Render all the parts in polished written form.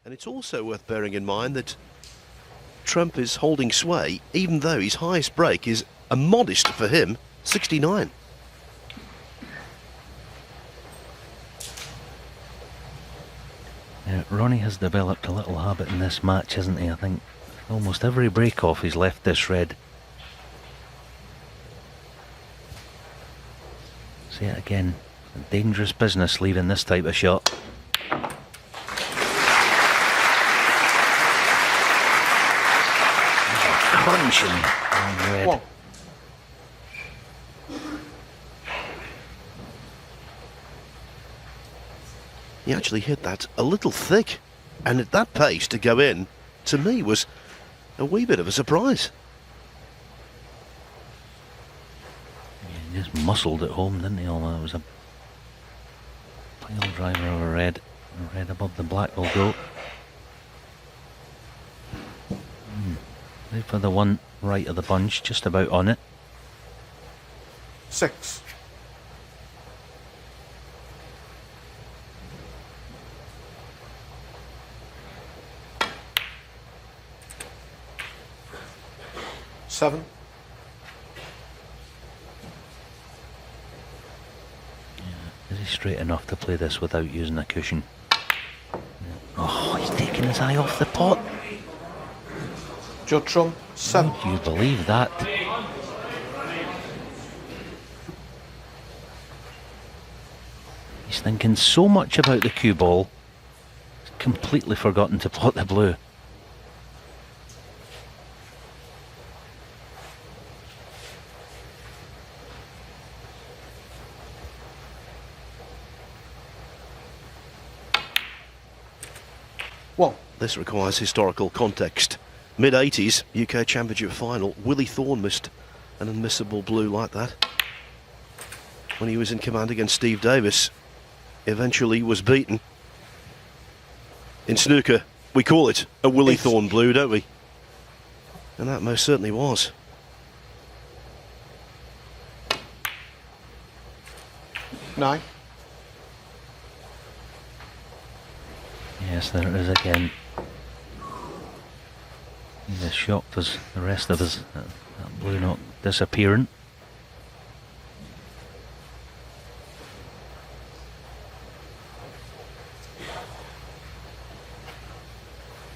And it's also worth bearing in mind that Trump is holding sway, even though his highest break is a modest, for him, 69. Yeah, Ronnie has developed a little habit in this match, hasn't he? I think almost every break-off he's left this red. See it again. A dangerous business leaving this type of shot. Crunching on red. One. He actually hit that a little thick, and at that pace to go in, to me, was a wee bit of a surprise. He just muscled it home, didn't he? Although it was a pile driver of a red. The red above the black will go. Wait for the one right of the bunch, just about on it. 6. Seven. Is he straight enough to play this without using a cushion? Oh, he's taking his eye off the pot. Judd Trump, 7. Would you believe that? He's thinking so much about the cue ball, he's completely forgotten to pot the blue. One. This requires historical context. Mid-80s, UK Championship final, Willie Thorne missed an unmissable blue like that. When he was in command against Steve Davis, eventually was beaten. In snooker, we call it a Willie Thorne blue, don't we? And that most certainly was. Nine. Yes, there it is again. He's as shocked as the rest of us. That blue not disappearing.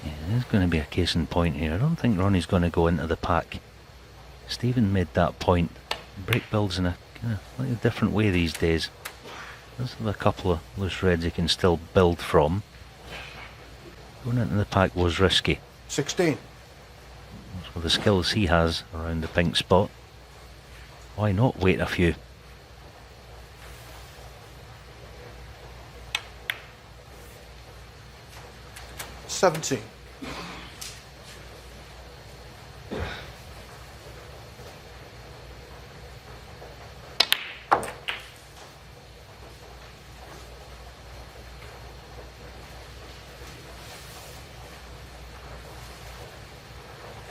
Yeah, there's going to be a case in point here. I don't think Ronnie's going to go into the pack. Stephen made that point. Break builds in a kind of slightly different way these days. There's a couple of loose reds he can still build from. Going into the pack was risky. 16. With the skills he has around the pink spot, why not wait a few? $17.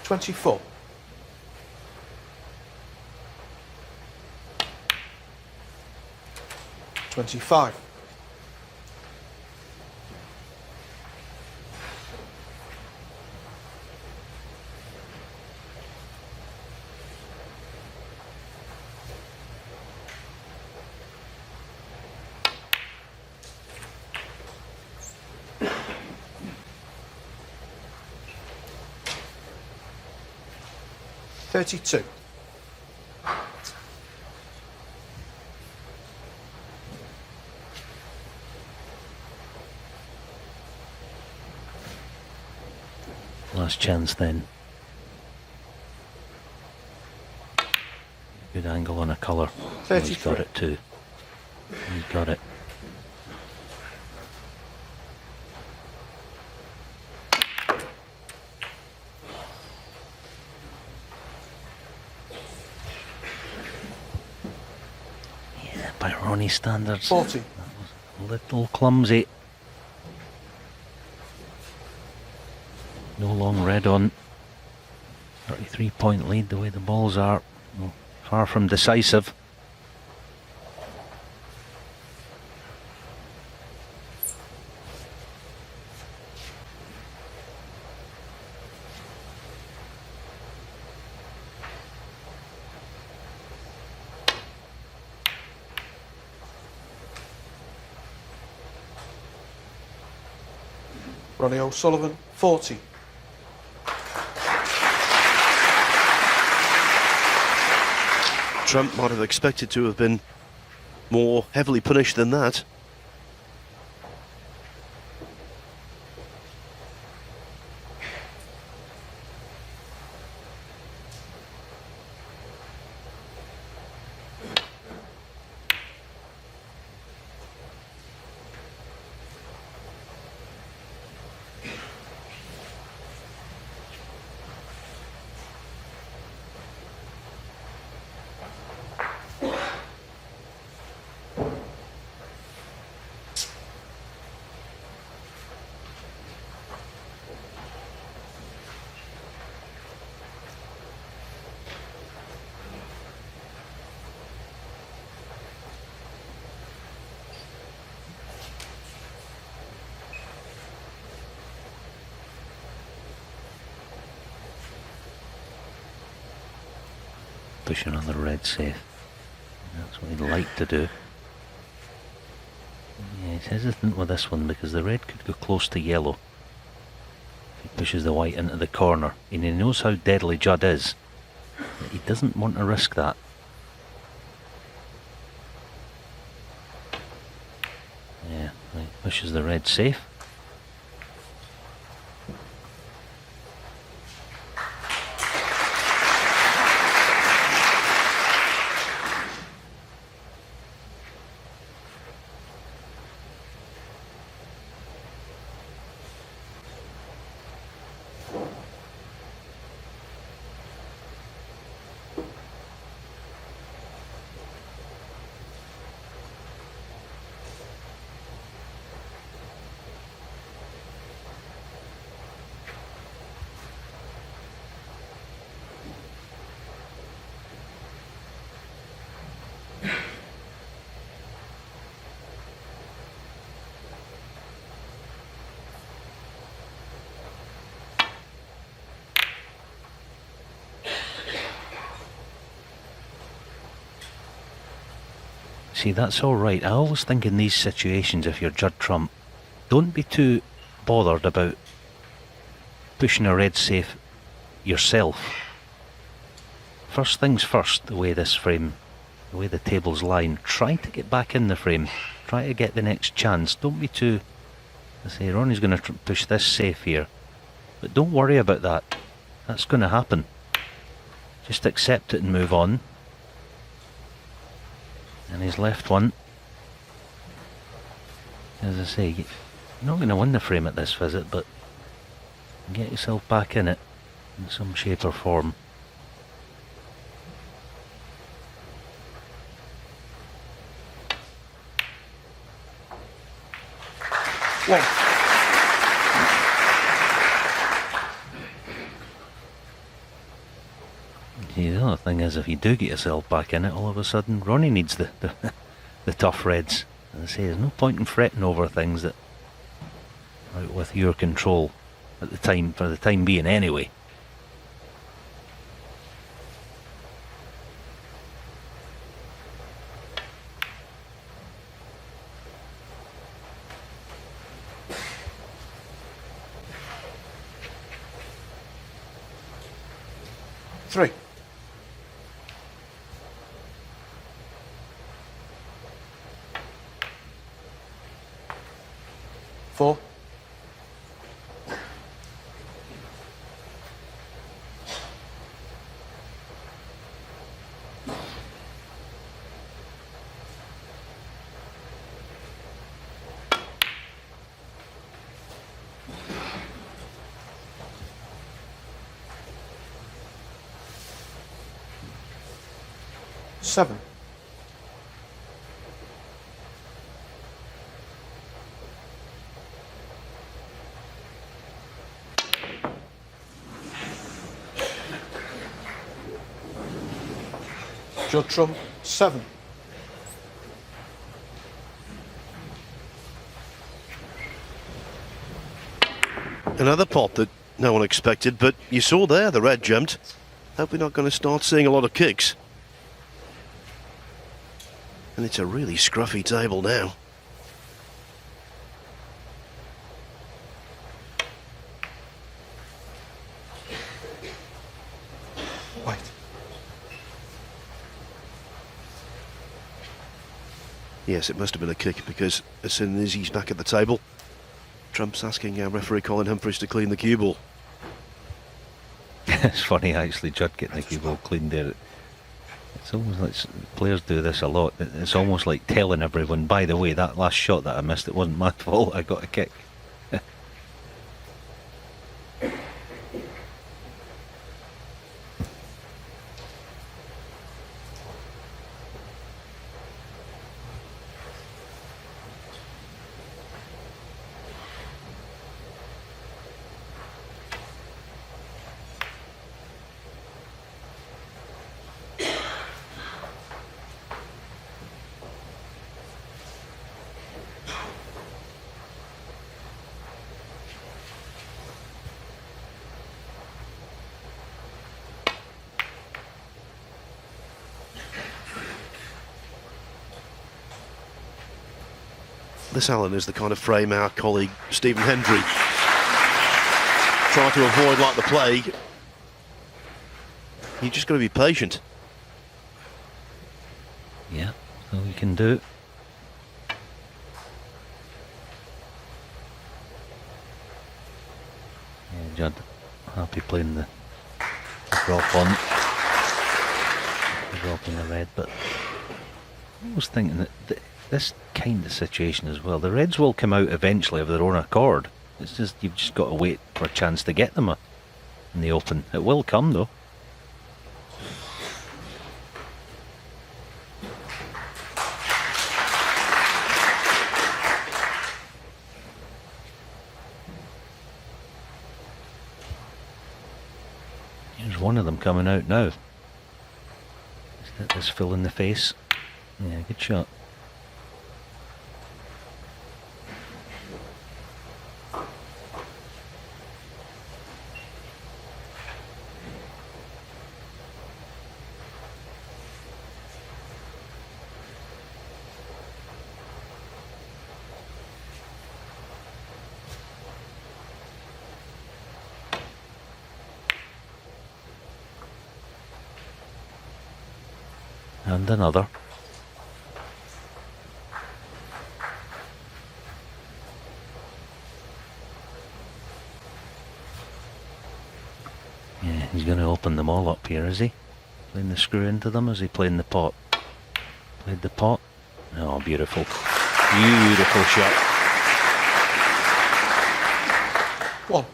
$24. $25. $32. Last chance then. Good angle on a colour. Oh, he's got it too. He's got it. Yeah, by Ronnie standards. 40. That was a little clumsy. No long red on. 33-point lead the way the balls are. Well, far from decisive. Ronnie O'Sullivan, 40. Trump might have expected to have been more heavily punished than that. Pushing on the red safe. That's what he'd like to do. Yeah, he's hesitant with this one because the red could go close to yellow if he pushes the white into the corner, and he knows how deadly Judd is. But he doesn't want to risk that. Yeah, he pushes the red safe. See, that's alright. I always think in these situations, if you're Judd Trump, don't be too bothered about pushing a red safe yourself. First things first, the way this frame, the way the table's lying, try to get back in the frame. Try to get the next chance. Don't be too... I say, Ronnie's going to push this safe here. But don't worry about that. That's going to happen. Just accept it and move on. And he's left one. As I say, you're not going to win the frame at this visit, but get yourself back in it in some shape or form. One. See, the other thing is, if you do get yourself back in it, all of a sudden Ronnie needs the tough reds. As I say, there's no point in fretting over things that are out with your control at the time, for the time being anyway. Three. Four. Seven. Judd Trump, 7. Another pot that no one expected, but you saw there the red jumped. Hope we're not going to start seeing a lot of kicks. And it's a really scruffy table now. Yes, it must have been a kick, because as soon as he's back at the table, Trump's asking referee Colin Humphries to clean the cue ball. It's funny actually, Judd getting the cue ball cleaned there. It's almost like players do this a lot. It's almost like telling everyone, by the way, that last shot that I missed, it wasn't my fault, I got a kick. This, Alan, is the kind of frame our colleague Stephen Hendry tried to avoid like the plague. You just got to be patient. Yeah, all you can do. Yeah, Judd, happy playing the drop on. The drop in the red, but I was thinking that this kind of situation as well, the reds will come out eventually of their own accord. It's just, you've just got to wait for a chance to get them in the open. It will come though. Here's one of them coming out now. Is that this fill in the face? Yeah, good shot. And another. Yeah, he's going to open them all up here, is he? Playing the screw into them, is he playing the pot? Played the pot. Oh, beautiful. Beautiful shot. One.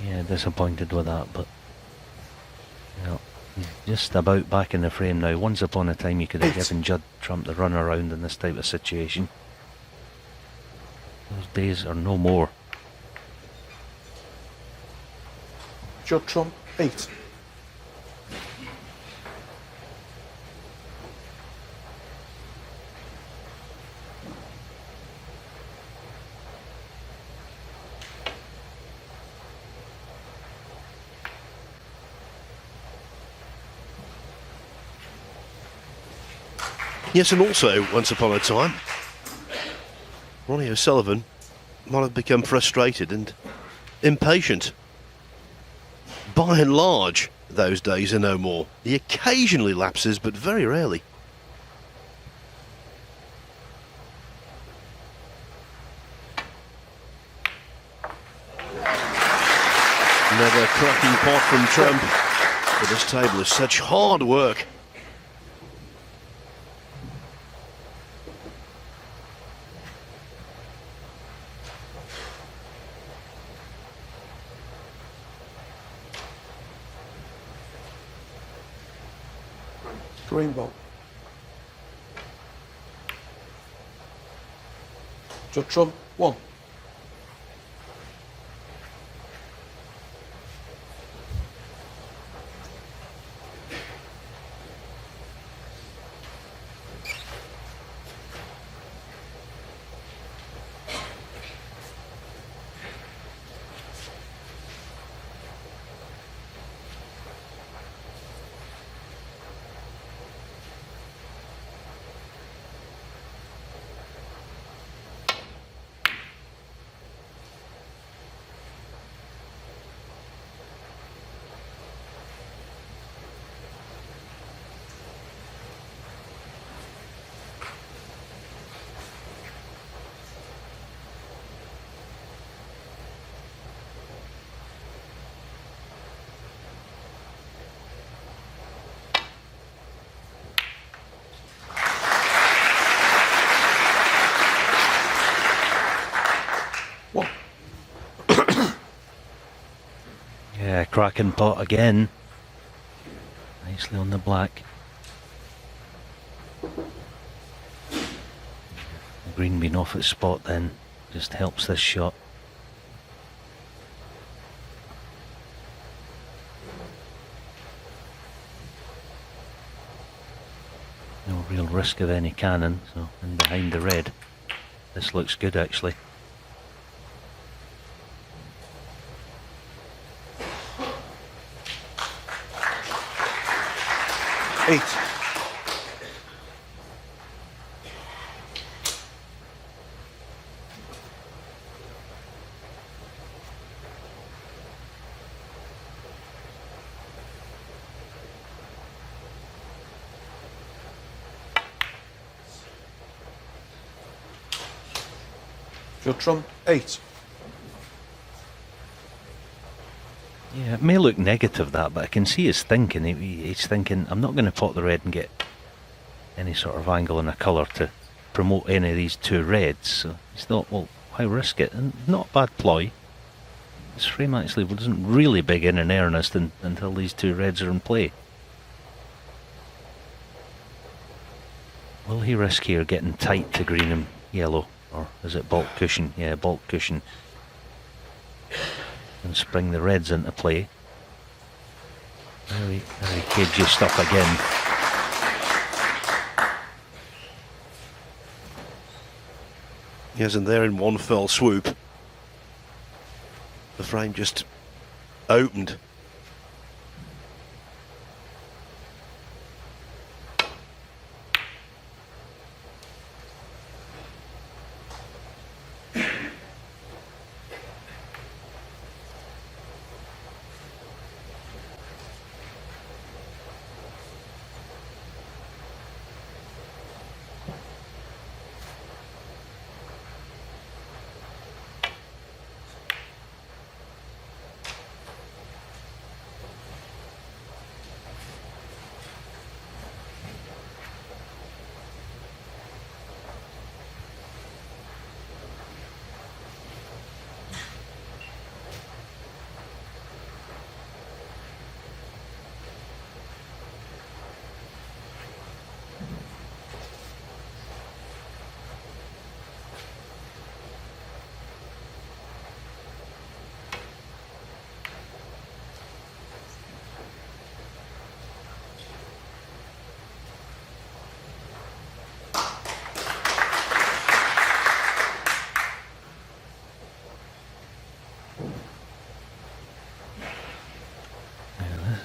Yeah, disappointed with that, but yeah, he's just about back in the frame now. Once upon a time you could have given Judd Trump the run around in this type of situation. Those days are no more. Judd Trump 8. Yes, and also, once upon a time, Ronnie O'Sullivan might have become frustrated and impatient. By and large, those days are no more. He occasionally lapses, but very rarely. Another cracking pot from Trump. But this table is such hard work. Green ball. Judd Trump 1. 1. Yeah, cracking pot again. Nicely on the black. The green being off its spot then just helps this shot. No real risk of any cannon, so in behind the red. This looks good actually. Eight. Judge trump 8. Yeah, it may look negative that, but I can see his thinking. He's thinking, I'm not going to pot the red and get any sort of angle in a colour to promote any of these two reds. So he's thought, well, why risk it? And not a bad ploy. This frame actually wasn't really big in earnest until these two reds are in play. Will he risk here getting tight to green and yellow? Or is it bulk cushion? Yeah, bulk cushion. And spring the reds into play. Very, very cagey stuff again. Yes, and there in one fell swoop, the frame just opened.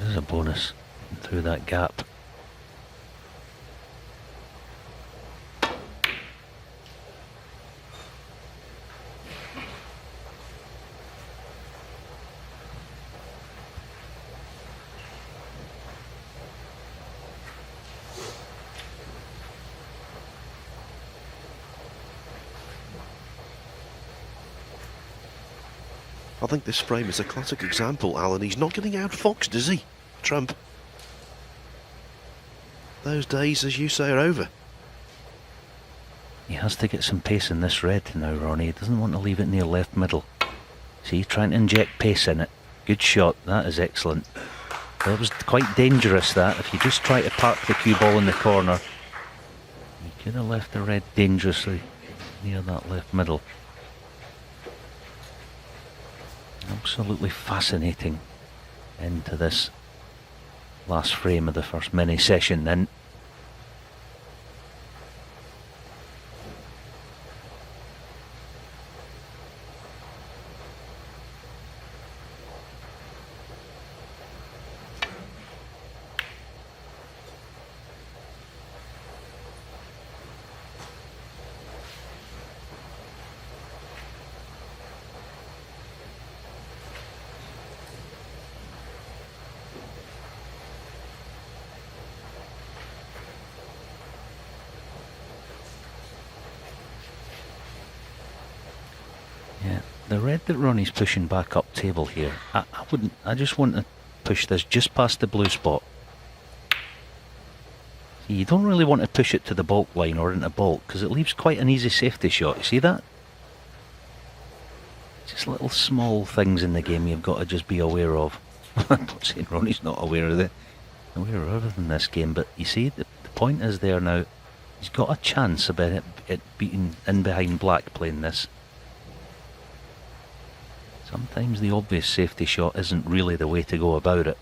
This is a bonus through that gap. I think this frame is a classic example, Alan. He's not getting outfoxed, does he, Trump? Those days, as you say, are over. He has to get some pace in this red now, Ronnie. He doesn't want to leave it near left middle. See, trying to inject pace in it. Good shot, that is excellent. That was quite dangerous, that. If you just try to park the cue ball in the corner, you could have left the red dangerously near that left middle. Absolutely fascinating end to this last frame of the first mini session then. The red that Ronnie's pushing back up table here, I just want to push this just past the blue spot. See, you don't really want to push it to the bulk line or into bulk because it leaves quite an easy safety shot. You see that? Just little small things in the game you've got to just be aware of. I'm not saying Ronnie's not aware of everything in this game, but you see, the point is there now. He's got a chance about it beating in behind black playing this. Sometimes the obvious safety shot isn't really the way to go about it.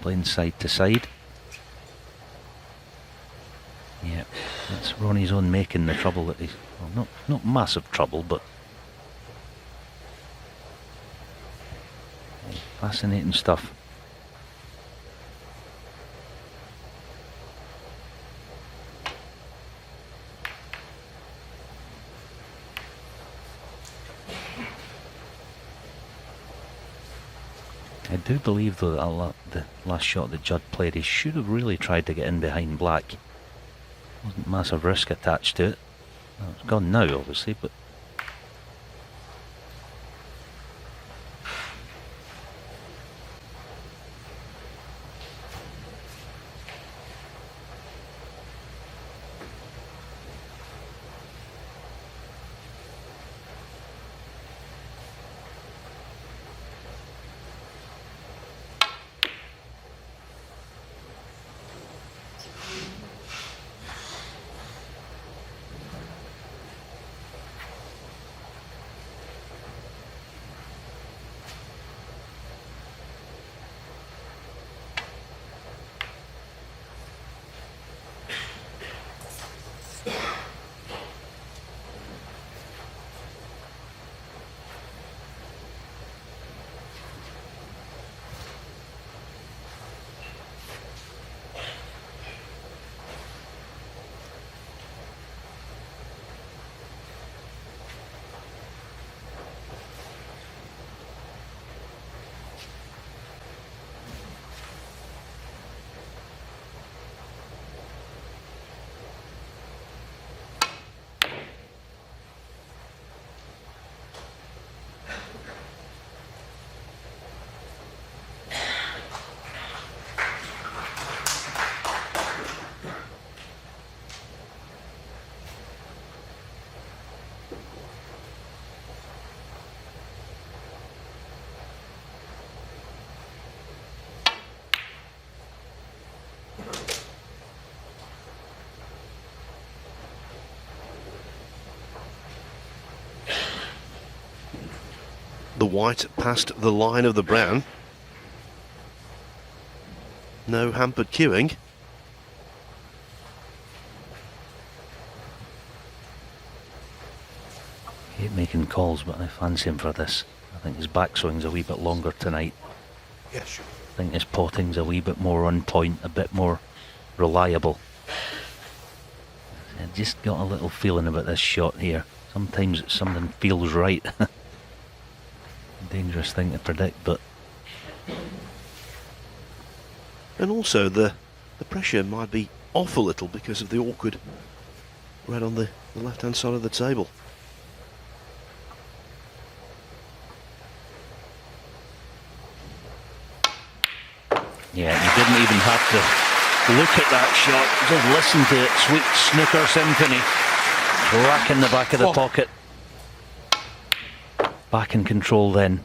Playing side to side. Yeah, that's Ronnie's own making the trouble that he's... Well, not massive trouble, but... Fascinating stuff. I do believe though that the last shot that Judd played, he should have really tried to get in behind black. Wasn't massive risk attached to it. Well, it's gone now obviously, but the white past the line of the brown. No hampered queuing. hate making calls, but I fancy him for this. I think his backswing's a wee bit longer tonight. Yeah, sure. I think his potting's a wee bit more on point, a bit more reliable. I just got a little feeling about this shot here. Sometimes something feels right. Dangerous thing to predict, but... And also the pressure might be off a little because of the awkward red on the left-hand side of the table. Yeah, you didn't even have to look at that shot. Just listen to it. Sweet snooker symphony. Rack in the back of the pocket. Back in control then.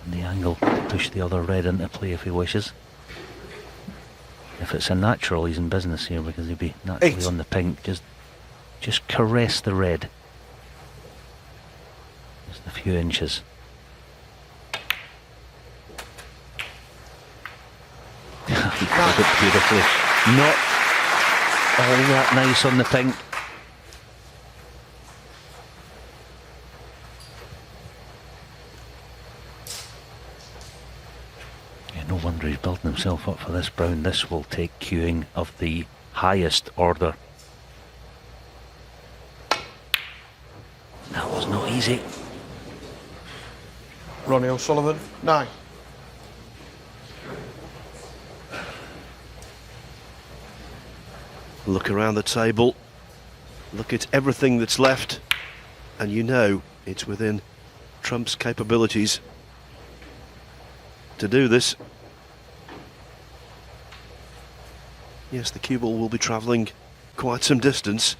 And the angle to push the other red into play if he wishes. If it's a natural, he's in business here because he'd be naturally on the pink. Just caress the red. Just a few inches. He played it beautifully. Not all that nice on the pink. Yeah, no wonder he's building himself up for this brown. This will take cueing of the highest order. That was not easy. Ronnie O'Sullivan, 9. Look around the table, look at everything that's left, and you know it's within Trump's capabilities to do this. Yes, the cue ball will be travelling quite some distance.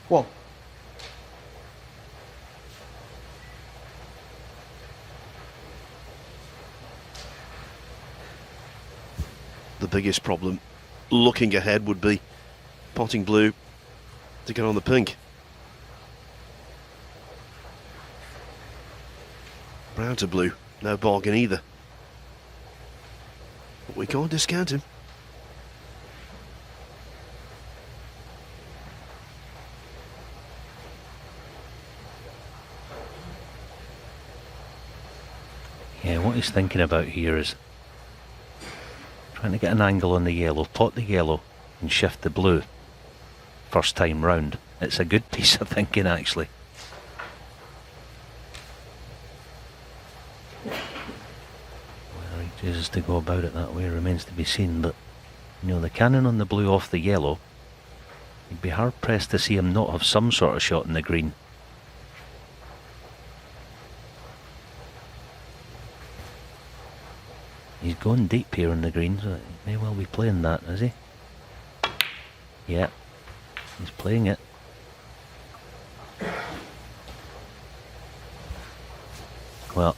One. The biggest problem looking ahead would be potting blue to get on the pink. Brown to blue, no bargain either. But we can't discount him. Yeah, what he's thinking about here is trying to get an angle on the yellow, pot the yellow and shift the blue first time round. It's a good piece of thinking, actually. Whether he chooses to go about it that way remains to be seen, but you know, the cannon on the blue off the yellow, you'd be hard pressed to see him not have some sort of shot in the green. He's going deep here in the green, so he may well be playing that, is he? Yeah, he's playing it. Well,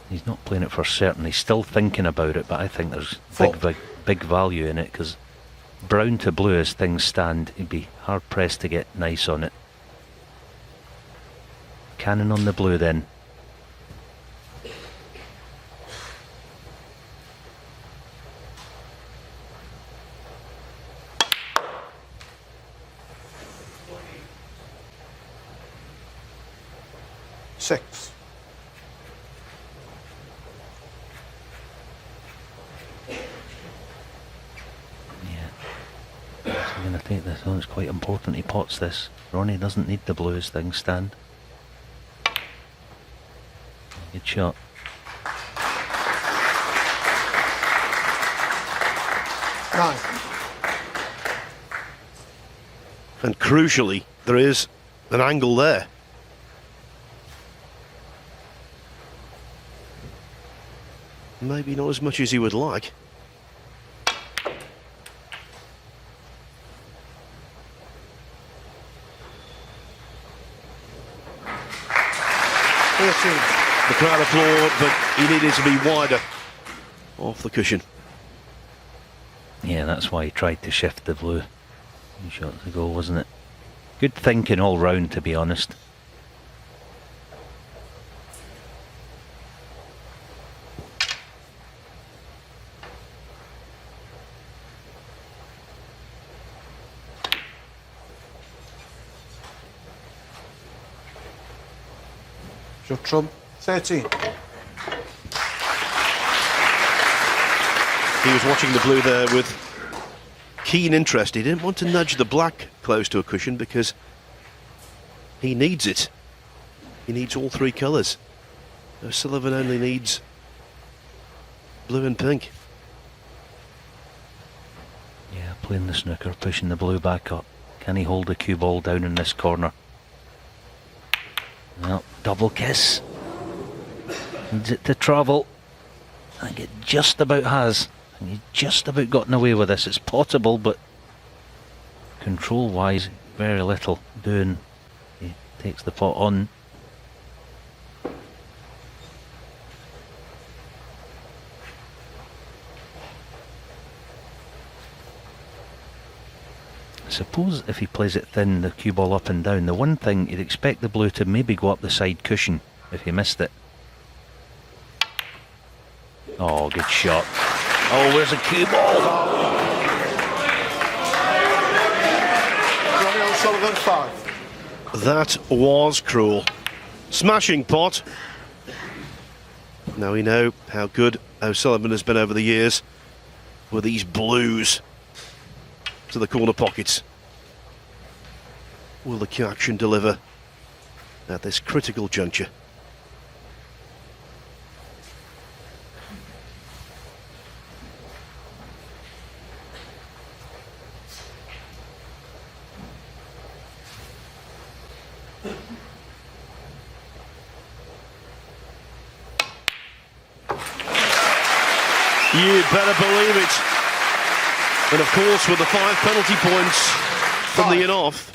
he's not playing it for certain. He's still thinking about it, but I think there's big value in it, because brown to blue as things stand, he'd be hard pressed to get nice on it. Cannon on the blue then. Six. Yeah. So I'm going to take this on. It's quite important he pots this. Ronnie doesn't need the blue as things stand. Good shot. Nine. And crucially, there is an angle there. Maybe not as much as he would like. The crowd applaud, but he needed to be wider off the cushion. Yeah, that's why he tried to shift the blue. 2 shots ago, wasn't it? Good thinking all round, to be honest. Your trump. 13. He was watching the blue there with keen interest. He didn't want to nudge the black close to a cushion because he needs it. He needs all three colours. O'Sullivan only needs blue and pink. Yeah, playing the snooker, pushing the blue back up. Can he hold the cue ball down in this corner? Well, double kiss. Needs it to travel. I think it just about has. And he's just about gotten away with this. It's potable, but control-wise, very little doing. He takes the pot on. I suppose if he plays it thin, the cue ball up and down, the one thing you'd expect the blue to maybe go up the side cushion if he missed it. Oh, good shot. Oh, where's the cue ball? Ronnie O'Sullivan, 5. That was cruel. Smashing pot. Now we know how good O'Sullivan has been over the years with these blues to the corner pockets. Will the cue action deliver at this critical juncture? You'd better believe it. And of course, with the 5 penalty points from the in-off,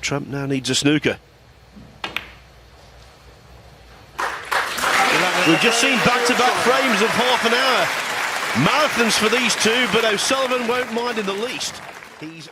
Trump now needs a snooker. We've just seen back-to-back frames of half an hour. Marathons for these two, but O'Sullivan won't mind in the least. He's